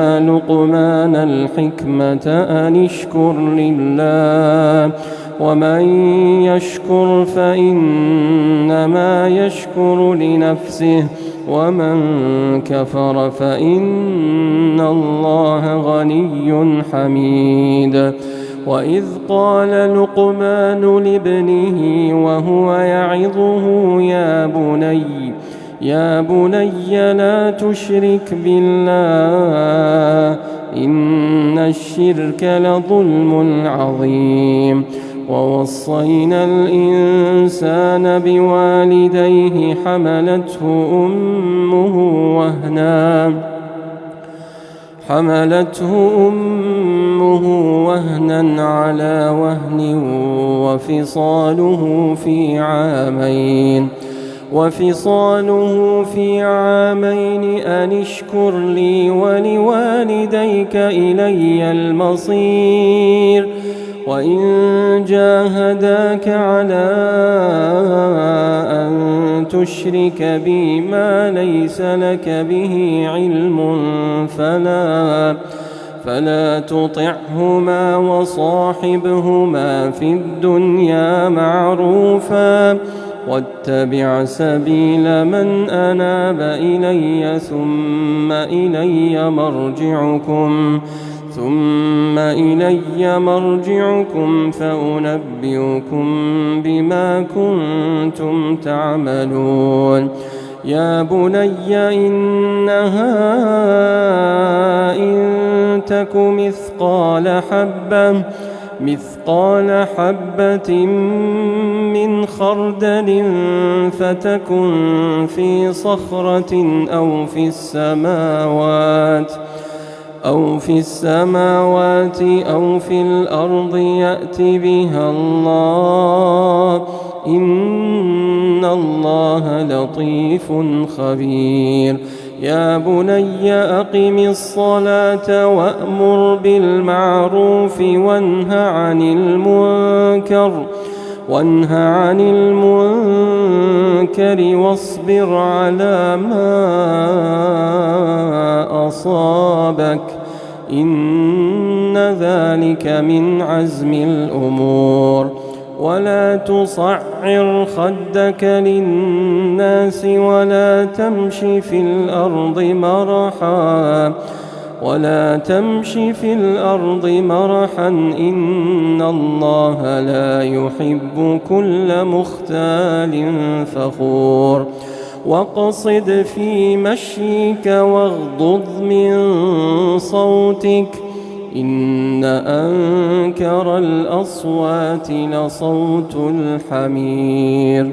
لقمان الحكمة أن اشكر لله ومن يشكر فإنما يشكر لنفسه ومن كفر فإن الله غني حميد. وإذ قال لقمان لابنه وهو يعظه يا بني لا تشرك بالله إن الشرك لظلم عظيم. ووصينا الإنسان بوالديه حملته أمه وهنا على وهن وفصاله في عامين أن اشكر لي ولوالديك إلي المصير. وإن جاهداك على أن تشرك بي ما ليس لك به علم فلا تطعهما وصاحبهما في الدنيا معروفا واتبع سبيل من أناب إلي ثم إلي مرجعكم فأنبئكم بما كنتم تعملون. يا بني إنها إن تك مثقال حبة من خردل فتكن في صخرة أو في السماوات أو في الأرض يأت بها الله إن الله لطيف خبير. يا بني أقم الصلاة وأمر بالمعروف وانه عن المنكر واصبر على ما أصابك إن ذلك من عزم الأمور. ولا تصعر خدك للناس ولا تمش في الأرض مرحا إن الله لا يحب كل مختال فخور. واقصد في مشيك واغضض من صوتك إن أنكر الأصوات لصوت الحمير.